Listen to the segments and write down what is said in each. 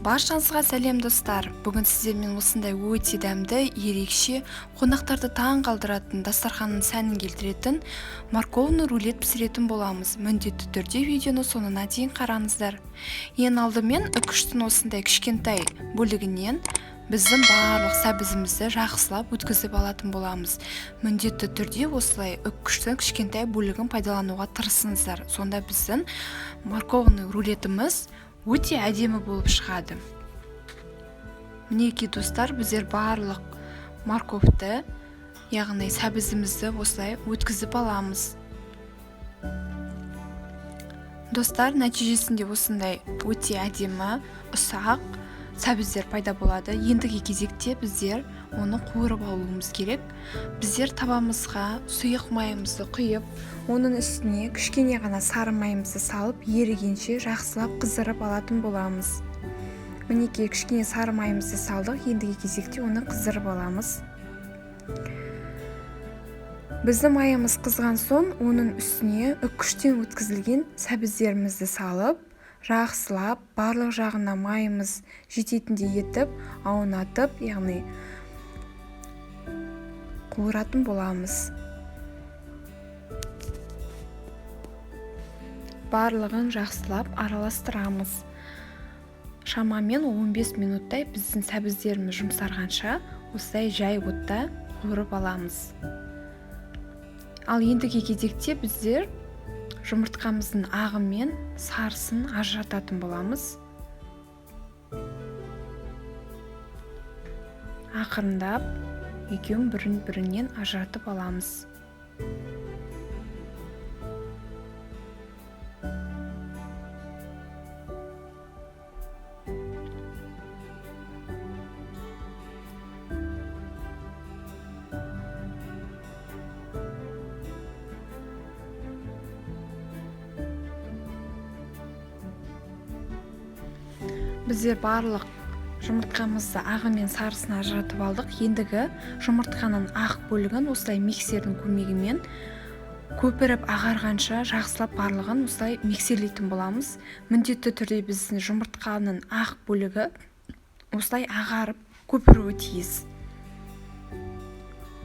Баршаңызға сәлем достар. Бүгін сіздермен осындай өте дәмді, ерекше, қонақтарды таң қалдыратын, дастарханның сәнін келтіретін морковный рулет пісіретін боламыз. Міндетті түрде видеоны соңына дейін қараңыздар. Ең алдымен үкіштің осындай кішкентай бөлігінен біздің барлық сәбізімізді жақсылап өткізіп алатын боламыз. Міндетті түрде осылай үкіштің кішкентай бөлігін пайдалануға тырысыңыздар. Сонда біздің морковный рулетіміз өте әдемі болып шығады. Мінекей достар, біздер барлық морковты, яғни сәбізімізді осылай өткізіп аламыз. Достар, нәтижесінде осындай өте әдемі, ұсақ сәбіздер пайда болады. Ендігі кезекте біздер оны қуырып алуымыз керек. Біздер табамызға сұйық майымызды құйып, оның үстіне кішкене ғана сары майымызды салып, ерігенше жақсылап қыздырып алатын боламыз. Мінекей кішкене сары майымызды салдық, ендігі кезекте оны қыздырып аламыз. Біздің майымыз қызған соң, оның үстіне үккіштен өткізілген сәбіздерімізді салып, жақсылап, барлық жағына майымыз жететіндей етіп, аунатып, яғни қуыратын боламыз. Барлығын жақсылап араластырамыз. Шамамен 15 минуттай біздің сәбіздеріміз жұмсарғанша осылай жай отта қуырып аламыз. Ал ендігі кезекте біздер жұмыртқамыздың ағы мен сарысын ажырататын боламыз. Ақырындап екеуін бірінен ажыратып аламыз. Біздер барлық жұмыртқамызды ағы мен сарысын ажыратып алдық. Ендігі жұмыртқаның ақ бөлігін осылай миксердің көмегімен көпіріп ағарғанша жақсылап барлығын осылай миксерлейтін боламыз. Міндетті түрде біздің жұмыртқаның ақ бөлігі осылай ағарып көпіруі тиіс.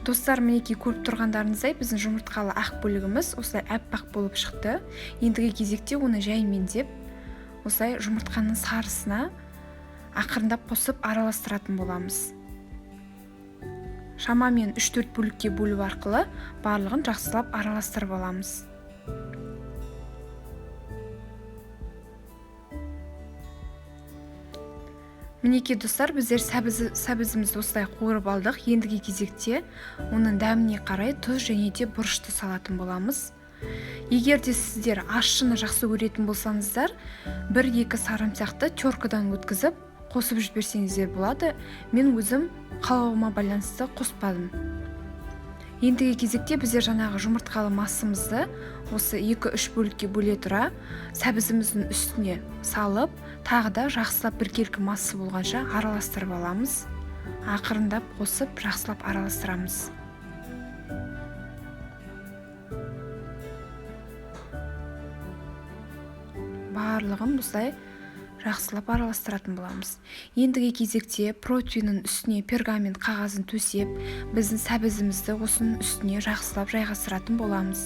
Достар, мінекей көріп тұрғандарыңыздай біздің жұмыртқалы ақ бөлігіміз осылай әппақ болып шықты. Ендігі кезекте оны жаймендеп осылай жұмыртқаның сарысына ақырындап қосып араластыратын боламыз. Шамамен 3-4 бөлікке бөлу арқылы барлығын жақсылап араластырып аламыз. Мінекей достар, біздер сәбізімізді осылай қуырып алдық. Ендігі кезекте оның дәміне қарай тұз және де бұрышты салатын боламыз. Егер де сіздер ащыны жақсы көретін болсаңыздар, 1-2 сарымсақты теркадан өткізіп қосып жіберсеңіздер болады. Мен өзім қалауыма байланысты қоспадым. Ендігі кезекте біздер жаңағы жұмыртқалы массамызды осы 2-3 бөлікке бөле тұра сәбізіміздің үстіне салып, тағы да жақсылап біркелкі масса болғанша араластырып аламыз. Ақырындап қосып, жақсылап араластырамыз. Барлығын осылай жақсылап араластыратын боламыз. Ендігі кезекте протеиннің үстіне пергамент қағазын төсеп, біздің сәбізімізді осының үстіне жақсылап жайғастыратын боламыз.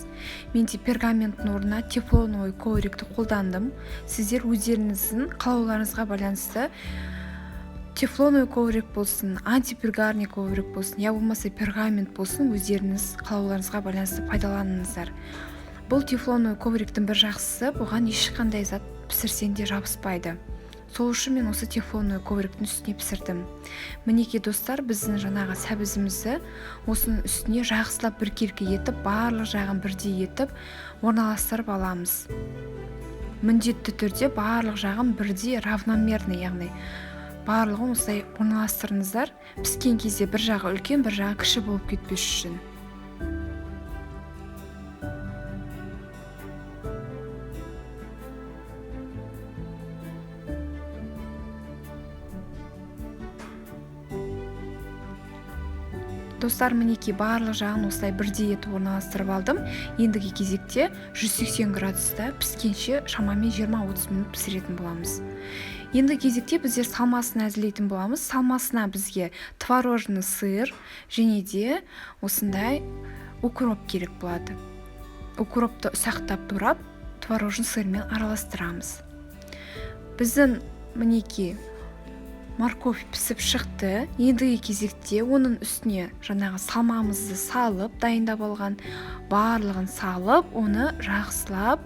Менде пергаменттің орнына тефлоновый коврикті қолдандым. Сіздер өздеріңіздің қалауларыңызға байланысты тефлоновый коврик болсын, антипергарный коврик болсын, я болмаса пергамент болсын, өздеріңіз қалауларыңызға байланысты пайдаланыңыздар. Бұл тефлоновый ковриктің бір жақсысы, бұған ешқандай зат пісірсең де жабыспайды. Сол үшін мен осы тефлоновый ковриктің үстіне пісірдім. Мінекей достар, біздің жаңағы сәбізімізді осының үстіне жақсылап біркелкі етіп, барлық жағын бірдей етіп орналастырып аламыз. Міндетті түрде барлық жағын бірдей равномерный, яғни барлығын осылай орналастырыңыздар. Піскен кезде бір жағы үлкен, бір жағы кіші болып кетпес үшін. Достар, мінекей барлық жағын осылай бірдей етіп орналастырып алдым. Ендігі кезекте 180 градуста піскенше шамамен 20-30 минут пісіретін боламыз. Енді кезекте біздер салмасын әзірлейтін боламыз. Салмасына бізге творожный сыр және де осындай укроп керек болады. Укропты ұсақтап турап творожный сырмен араластырамыз. Біздің мінеки морковь пісіп шықты. Ендігі кезекте оның үстіне жаңағы салмамызды салып, дайындап алған барлығын салып, оны жақсылап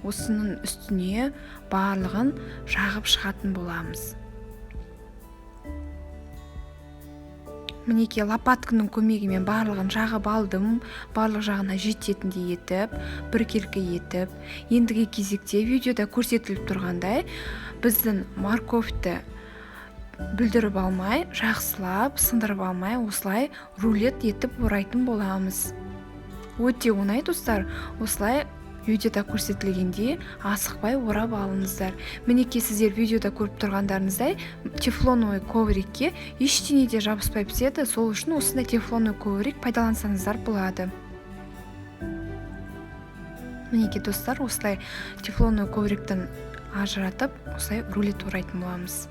осының үстіне барлығын жағып шығатын боламыз. Мінеки лопатканың көмегімен барлығын жағып алдым, барлық жағына жететіндей етіп, біркелкі етіп. Ендігі кезекте видеода көрсетіліп тұрғандай, біздің морковьті бүлдіріп алмай, жақсылап, сындырып алмай, осылай рулет етіп орайтын боламыз. Өте оңай достар, осылай видеода көрсетілгендей асықпай орап алыңыздар. Мінеки сіздер видеода көріп тұрғандарыңыздай тефлоновый коврикке ештеңе де жабыспай піседі. Сол үшін осындай тефлоновый коврик пайдалансаңыздар болады. Мінеки достар, осылай тефлоновый ковриктен ажыратып, осылай рулет орайтын боламыз.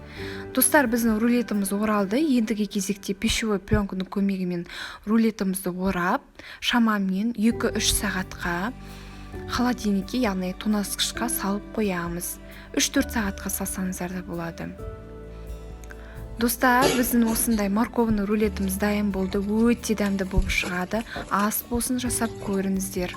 Достар, біздің рулетіміз оралды. Ендігі кезекте пищевой пленканың көмегімен рулетімізді орап, шамамен 2-3 сағатқа холодильникке, яғни тоңазытқышқа салып қоямыз. 3-4 сағатқа салсаңыздар да болады. Достар, біздің осындай морковный рулетіміз дайын болды. Өте дәмді болып шығады. Ас болсын жасап көріңіздер.